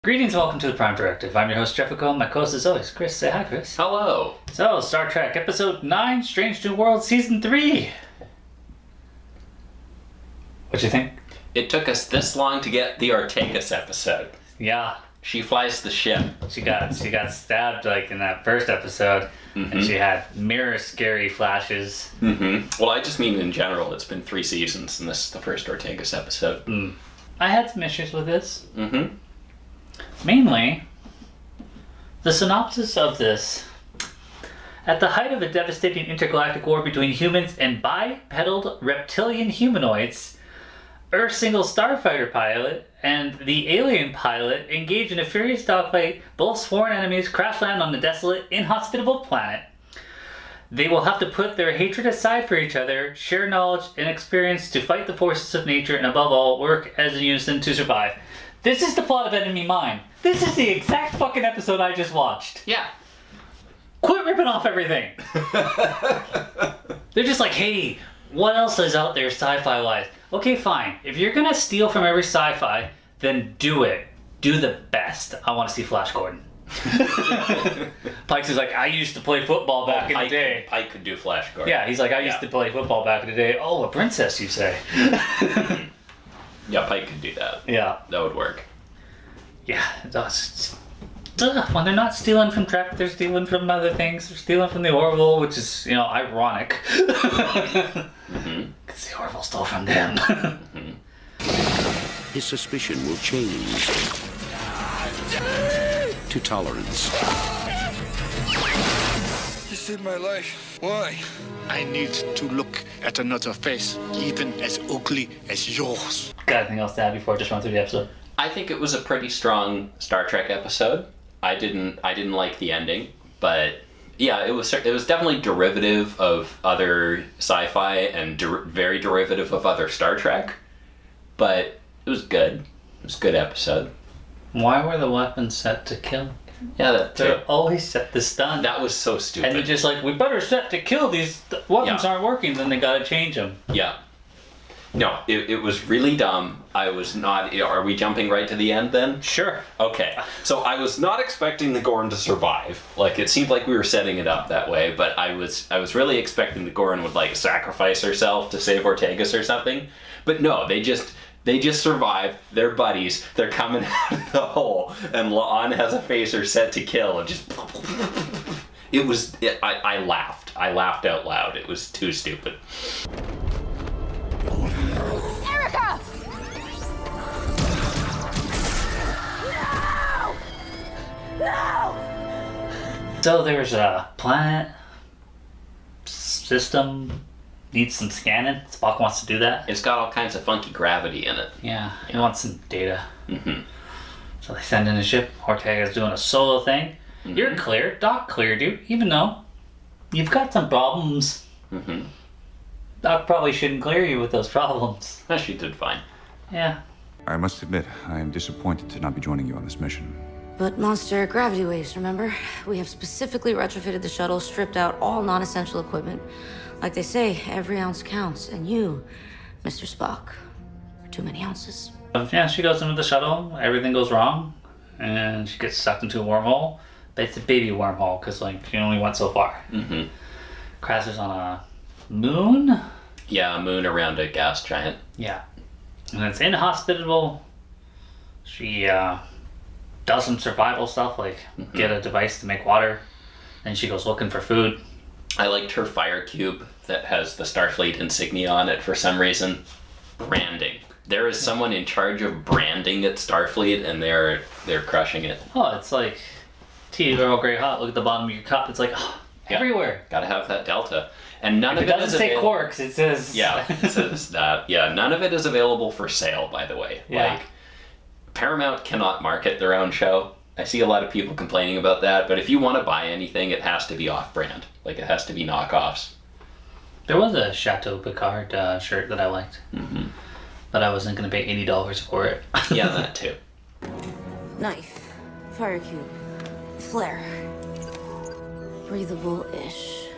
Greetings and welcome to the Prime Directive. I'm your host, Jefficho. My co-host is always Chris. Say hi, Chris. Hello. So, Star Trek Episode 9, Strange New World, Season 3. What'd you think? It took us this long to get the Ortegas episode. Yeah. She flies the ship. She got stabbed like in that first episode, and she had mirror scary flashes. Well, I just mean in general, it's been 3 seasons, and this is the first Ortegas episode. I had some issues with this. Mainly, the synopsis of this. At the height of a devastating intergalactic war between humans and bipedal reptilian humanoids, Earth's single starfighter pilot and the alien pilot engage in a furious dogfight. Both sworn enemies crash land on the desolate, inhospitable planet. They will have to put their hatred aside for each other, share knowledge and experience to fight the forces of nature, and above all, work as a unison to survive. This is the plot of Enemy Mine. This is the exact fucking episode I just watched. Yeah. Quit ripping off everything. They're just like, hey, what else is out there sci-fi wise? Okay, fine. If you're gonna steal from every sci-fi, then do it. Do the best. I want to see Flash Gordon. Pike's is like, I used to play football back in the day. Pike could do Flash Gordon. Yeah, he's like, I used to play football back in the day. Oh, a princess, you say? Yeah, Pike could do that. Yeah. That would work. Yeah, it does. When they're not stealing from Trek, they're stealing from other things. They're stealing from the Orville, which is, ironic. Because the Orville stole from them. His suspicion will change to tolerance. You saved my life. Why? I need to look at another face, even as ugly as yours. Got anything else to add before I just run through the episode? I think it was a pretty strong Star Trek episode. I didn't like the ending, but yeah, it was definitely derivative of other sci-fi and very derivative of other Star Trek. But it was good. It was a good episode. Why were the weapons set to kill? Yeah, that too. They're always set to stun. That was so stupid. And they're just like, we better set to kill these weapons aren't working, then they gotta change them. Yeah. No, it was really dumb. I was not... Are we jumping right to the end then? Sure. Okay. So I was not expecting the Gorn to survive. Like, it seemed like we were setting it up that way, but I was really expecting the Gorn would, like, sacrifice herself to save Ortegas or something. But no, they just survive. They're buddies. They're coming out of the hole, and La'an has a phaser set to kill, and just... I laughed. I laughed out loud. It was too stupid. Erica! No! No! So there's a planet system needs some scanning. Spock wants to do that. It's got all kinds of funky gravity in it. Yeah, he wants some data. So they send in a ship. Ortega's doing a solo thing. You're clear. Doc cleared you, even though you've got some problems. Doc probably shouldn't clear you with those problems. She did fine. Yeah. I must admit, I am disappointed to not be joining you on this mission. But monster gravity waves, remember? We have specifically retrofitted the shuttle, stripped out all non-essential equipment. Like they say, every ounce counts. And you, Mr. Spock, are too many ounces. Yeah, she goes into the shuttle. Everything goes wrong. And she gets sucked into a wormhole. But it's a baby wormhole, because, she only went so far. Crashes on a moon? Yeah, a moon around a gas giant. Yeah. And it's inhospitable. She does some survival stuff, like get a device to make water. Then she goes looking for food. I liked her fire cube that has the Starfleet insignia on it for some reason. Branding. There is someone in charge of branding at Starfleet, and they're crushing it. Oh, it's like tea, Earl Grey hot. Look at the bottom of your cup. It's like everywhere. Gotta have that delta. And none of it doesn't say Quarks, it says... Yeah, it says that. Yeah, none of it is available for sale, by the way. Yeah. Paramount cannot market their own show. I see a lot of people complaining about that, but if you want to buy anything, it has to be off-brand. It has to be knockoffs. There was a Chateau Picard shirt that I liked. But I wasn't going to pay $80 for it. Yeah, that too. Knife, fire cube, flare, breathable-ish.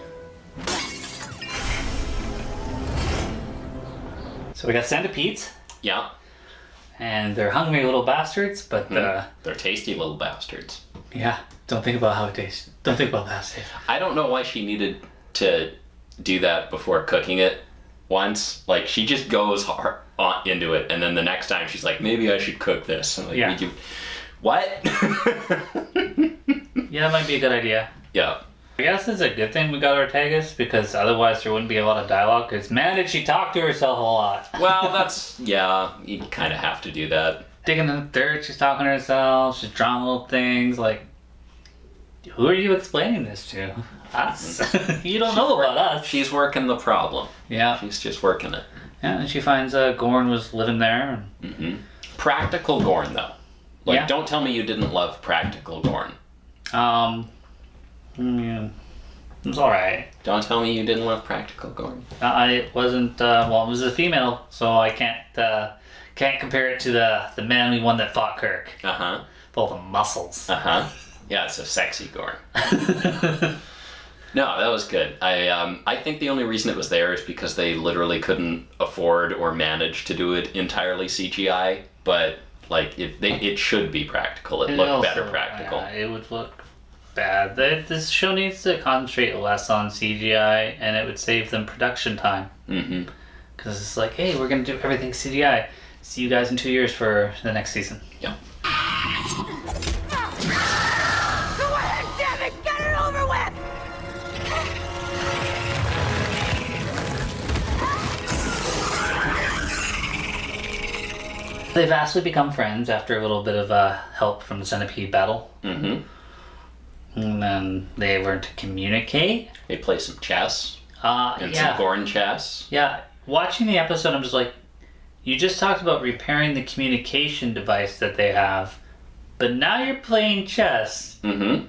So we got centipedes. Yeah. And they're hungry little bastards, but they're tasty little bastards. Yeah, don't think about how it tastes. Don't think about that. I don't know why she needed to do that before cooking it once. Like, she just goes hard into it, and then the next time she's like, maybe I should cook this. I'm like, what? Yeah, that might be a good idea. Yeah. I guess it's a good thing we got Ortegas, because otherwise there wouldn't be a lot of dialogue, because man, did she talk to herself a lot. Well, that's, yeah, you kind of have to do that. Digging in the dirt, she's talking to herself, she's drawing little things, like, who are you explaining this to? Us? You don't know about us. She's working the problem. Yeah. She's just working it. Yeah, and she finds Gorn was living there. Practical Gorn, though. Like, don't tell me you didn't love Practical Gorn. Yeah. It was alright. Don't tell me you didn't love Practical Gorn. I wasn't, well, it was a female, so I can't compare it to the manly one that fought Kirk. Uh-huh. With all the muscles. Uh-huh. Yeah, it's a sexy Gorn. No, that was good. I think the only reason it was there is because they literally couldn't afford or manage to do it entirely CGI, but like it should be practical. It looked better practical. Yeah, it would look bad. This show needs to concentrate less on CGI, and it would save them production time. Because it's like, hey, we're gonna do everything CGI. See you guys in 2 years for the next season. Yeah. Go ahead, damn it! Get it over with! They vastly become friends after a little bit of help from the centipede battle. And then they learn to communicate. They play some chess. And some Gorn chess. Yeah. Watching the episode, I'm just like, you just talked about repairing the communication device that they have, but now you're playing chess. I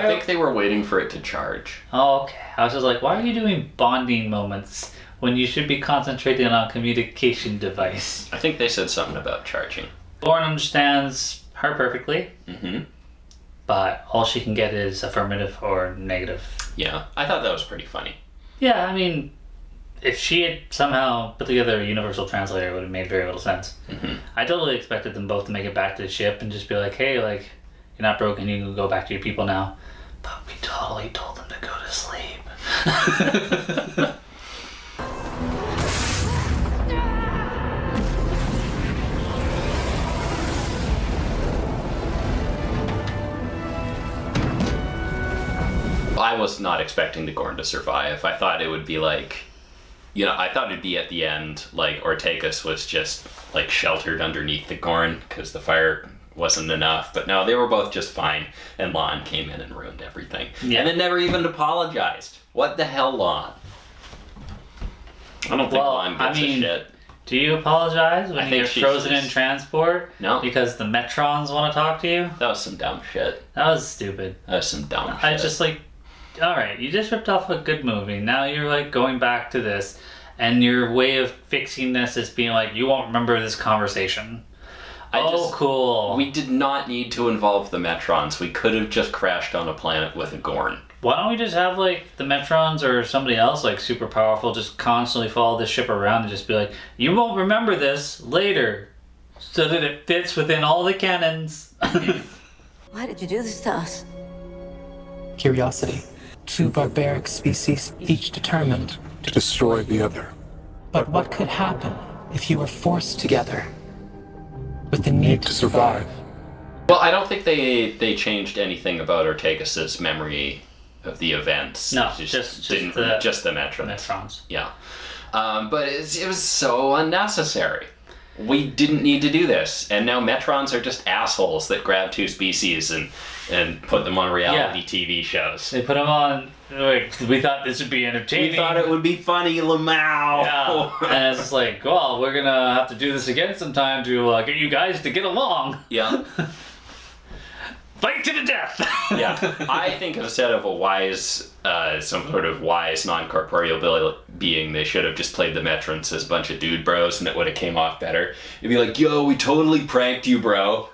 think they were waiting for it to charge. Oh, okay. I was just like, why are you doing bonding moments when you should be concentrating on a communication device? I think they said something about charging. Gorn understands her perfectly, but all she can get is affirmative or negative. Yeah, I thought that was pretty funny. Yeah, I mean, if she had somehow put together a universal translator, it would have made very little sense. I totally expected them both to make it back to the ship and just be like, hey, like, you're not broken, you can go back to your people now. But we totally told them to go to sleep. I was not expecting the Gorn to survive. I thought it would be like, I thought it'd be at the end, like Ortegas was just like sheltered underneath the Gorn because the fire wasn't enough. But no, they were both just fine. And Lon came in and ruined everything. Yeah. And then never even apologized. What the hell, Lon? I don't think Lon gives a shit. Do you apologize when you're frozen in transport? No. Because the Metrons want to talk to you? That was some dumb shit. That was stupid. That was some dumb shit. I just like, alright, you just ripped off a good movie. Now you're like going back to this, and your way of fixing this is being like, you won't remember this conversation. Cool. We did not need to involve the Metrons. We could have just crashed on a planet with a Gorn. Why don't we just have like the Metrons or somebody else like super powerful just constantly follow this ship around and just be like, you won't remember this later, so that it fits within all the canons. Why did you do this to us? Curiosity. Two barbaric species, each determined To destroy the other. But what could happen if you were forced together with the need to survive? Well, I don't think they changed anything about Ortegas' memory of the events. No, just the Metrons. Yeah. But it was so unnecessary. We didn't need to do this. And now Metrons are just assholes that grab two species and put them on reality TV shows. They put them on. We thought this would be entertaining. We thought it would be funny, Lamau. Yeah. And it's like, well, we're going to have to do this again sometime to get you guys to get along. Yeah. Fight to the death! Yeah. I think instead of a wise, some sort of wise non-corporeal being, they should have just played the Metrons as a bunch of dude bros and it would have came off better. It'd be like, yo, we totally pranked you, bro.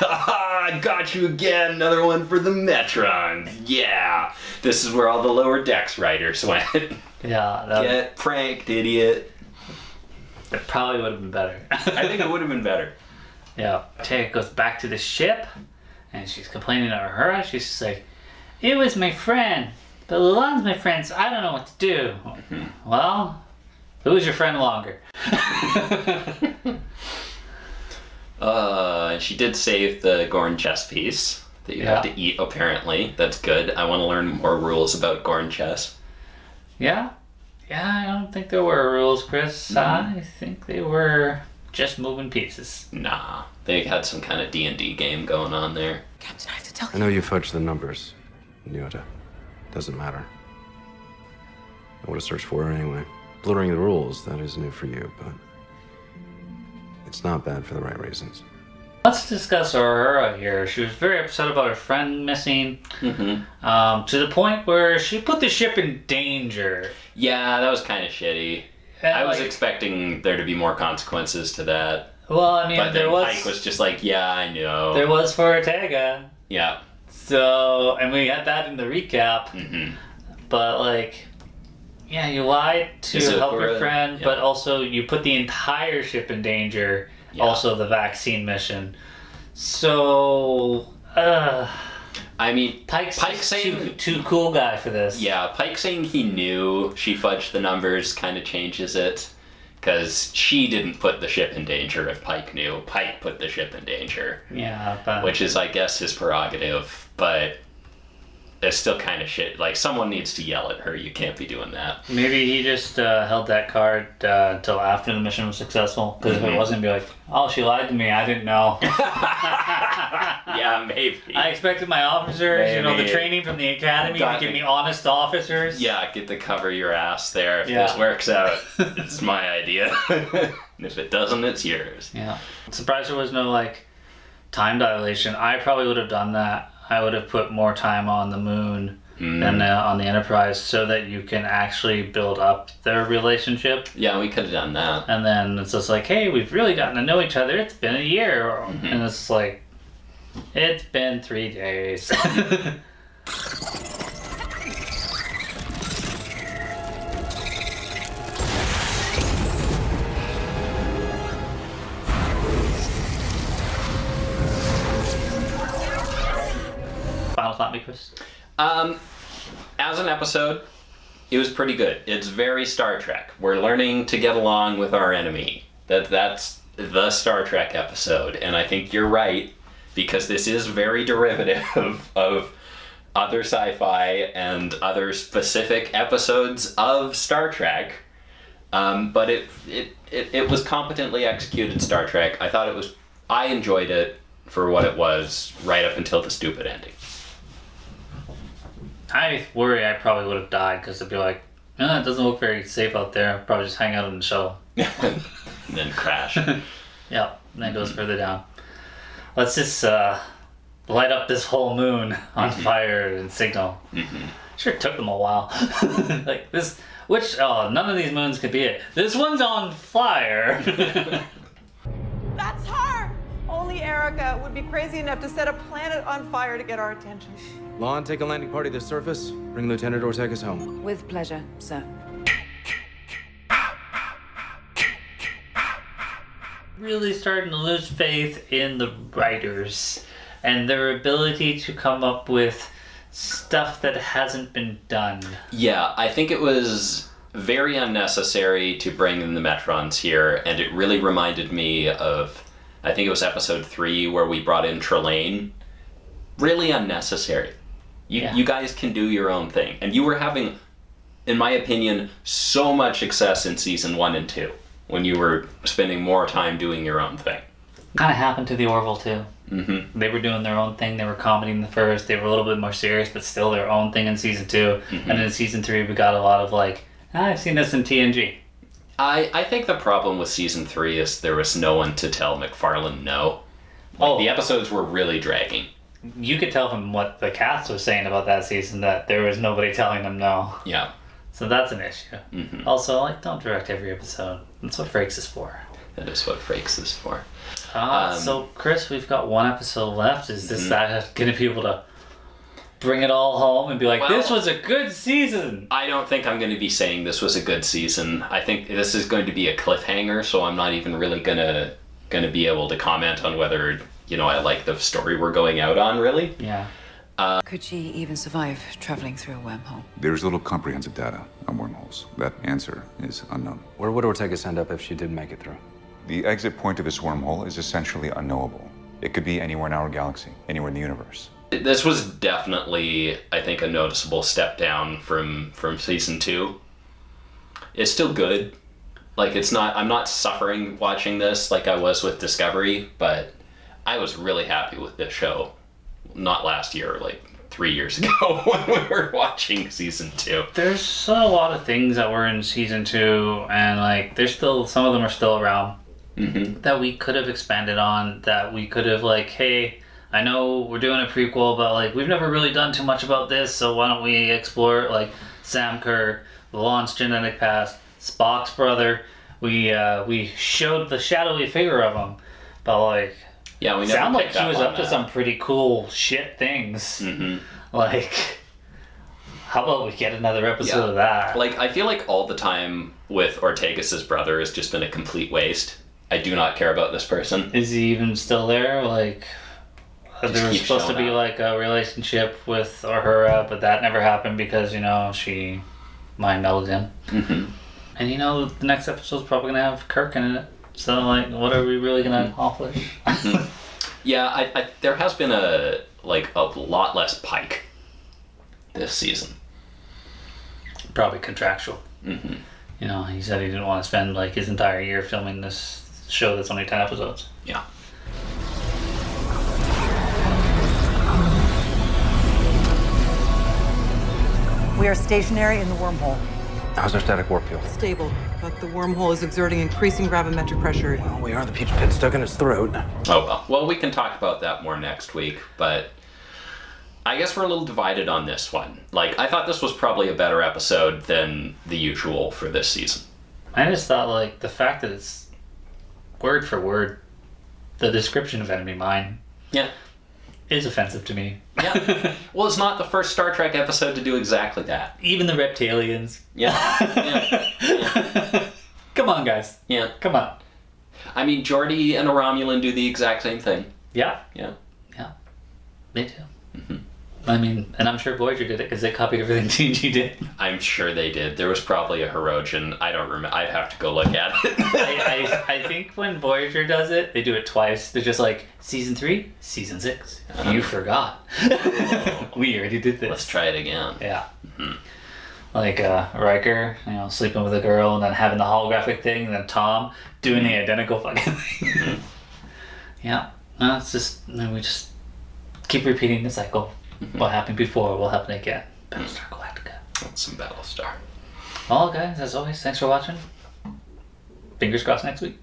I got you again, another one for the Metrons. Yeah. This is where all the lower decks writers went. Yeah. Get pranked, idiot. It probably would have been better. I think it would have been better. Yeah. Ortega goes back to the ship, and she's complaining to Uhura. She's just like, it was my friend, but Lalan's my friend, so I don't know what to do. Well, who's your friend longer? She did save the Gorn chess piece that you have to eat, apparently. That's good. I want to learn more rules about Gorn chess. Yeah? Yeah, I don't think there were rules, Chris. I think they were just moving pieces. Nah, they had some kind of D&D game going on there. Captain, I have to tell you. I know you fudged the numbers, Nyota. Doesn't matter. I would have searched for her anyway. Blurring the rules, that is new for you, but it's not bad for the right reasons. Let's discuss Uhura here. She was very upset about her friend missing, to the point where she put the ship in danger. Yeah, that was kind of shitty. And I was expecting there to be more consequences to that. Well, I mean, but there then was... Pike was just like, yeah, I know. There was for Ortega. Yeah. So, and we had that in the recap. But, like, yeah, you lied to help your friend, but also you put the entire ship in danger. Yeah. Also, the vaccine mission. So, I mean, Pike's saying too cool guy for this. Yeah, Pike saying he knew she fudged the numbers kind of changes it, because she didn't put the ship in danger. If Pike knew, Pike put the ship in danger. Yeah, but... which is, I guess, his prerogative, but it's still kind of shit. Like, someone needs to yell at her. You can't be doing that. Maybe he just held that card until after the mission was successful. Because if it wasn't, he'd be like, oh, she lied to me. I didn't know. Yeah, maybe. I expected my officers, the training from the academy to give me honest officers. Yeah, get to cover your ass there. If this works out, it's my idea. And if it doesn't, it's yours. Yeah. I'm surprised there was no, time dilation. I probably would have done that. I would have put more time on the moon than on the Enterprise so that you can actually build up their relationship. Yeah, we could have done that. And then it's just like, hey, we've really gotten to know each other. It's been a year. And it's like, it's been 3 days. Final thought, Chris? As an episode, it was pretty good. It's very Star Trek. We're learning to get along with our enemy. That's the Star Trek episode. And I think you're right, because this is very derivative of other sci-fi and other specific episodes of Star Trek. But it was competently executed Star Trek. I enjoyed it for what it was right up until the stupid ending. I worry I probably would have died because it'd be like, it doesn't look very safe out there. I'll probably just hang out in the shuttle. And then crash. Yeah, and then goes further down. Let's just light up this whole moon on fire and signal. Sure took them a while. None of these moons could be it. This one's on fire. That's her! Only Erica would be crazy enough to set a planet on fire to get our attention. Lon, take a landing party to the surface. Bring Lieutenant Ortegas home. With pleasure, sir. Really starting to lose faith in the writers and their ability to come up with stuff that hasn't been done. Yeah, I think it was very unnecessary to bring in the Metrons here, and it really reminded me of, I think it was episode 3 where we brought in Trelane. Really unnecessary. You guys can do your own thing. And you were having, in my opinion, so much success in season 1 and 2 when you were spending more time doing your own thing. Kind of happened to the Orville too. They were doing their own thing. They were comedy in the first. They were a little bit more serious, but still their own thing in season 2. And in season 3, we got a lot of I've seen this in TNG. I think the problem with season 3 is there was no one to tell McFarlane no. The episodes were really dragging. You could tell from what the cast was saying about that season that there was nobody telling them no. Yeah. So that's an issue. Also, don't direct every episode. That's what Frakes is for. That is what Frakes is for. So, Chris, we've got one episode left. Is this going to be able to bring it all home and be like, Well, this was a good season. I don't think I'm going to be saying this was a good season. I think this is going to be a cliffhanger, so I'm not even really gonna be able to comment on whether, I like the story we're going out on, really. Yeah. Could she even survive traveling through a wormhole? There's little comprehensive data on wormholes. That answer is unknown. Where would Ortegas end up if she did make it through? The exit point of this wormhole is essentially unknowable. It could be anywhere in our galaxy, anywhere in the universe. This was definitely, I think, a noticeable step down from season 2. It's still good. Like, I'm not suffering watching this like I was with Discovery, but I was really happy with this show. Not last year, like 3 years ago when we were watching season 2. There's a lot of things that were in season 2, and like there's still some of them are still around that we could have expanded on. That we could have like, hey, I know we're doing a prequel, but like we've never really done too much about this, so why don't we explore like Sam Kerr, the Launch genetic past, Spock's brother. We showed the shadowy figure of him, but like. Yeah, we never sound like picked she up was on up to that. some pretty cool shit things. Like, how about we get another episode of that? Like, I feel like all the time with Ortegas' brother has just been a complete waste. I do not care about this person. Is he even still there? Like, there was keeps supposed to showing be up. like a relationship with Uhura, but that never happened because, she mind melded him. And the next episode's probably gonna have Kirk in it. So, like, what are we really going to accomplish? Yeah, I there has been a lot less Pike this season. Probably contractual. He said he didn't want to spend, like, his entire year filming this show that's only 10 episodes. Yeah. We are stationary in the wormhole. How's our static warp field? Stable, but the wormhole is exerting increasing gravimetric pressure. Well, we are the peach pit stuck in its throat. Oh, well. Well, we can talk about that more next week, but I guess we're a little divided on this one. Like, I thought this was probably a better episode than the usual for this season. I just thought, like, the fact that it's word for word the description of Enemy Mine is offensive to me. Yeah. Well, it's not the first Star Trek episode to do exactly that. Even the reptilians. Yeah. Come on, guys. Yeah. Come on. I mean, Geordi and a Romulan do the exact same thing. Yeah. Yeah. Yeah. They do. I mean, and I'm sure Voyager did it because they copied everything TNG did. I'm sure they did. There was probably a Hirogen. I don't remember. I'd have to go look at it. I think when Voyager does it, they do it twice. They're just like, season 3, season 6. You forgot. We already did this. Let's try it again. Yeah. Like Riker, sleeping with a girl and then having the holographic thing, and then Tom doing the identical fucking thing. Yeah. No, it's just, we just keep repeating the cycle. What happened before will happen again. Battlestar Galactica. That's some Battlestar. Well, guys, as always, thanks for watching. Fingers crossed next week.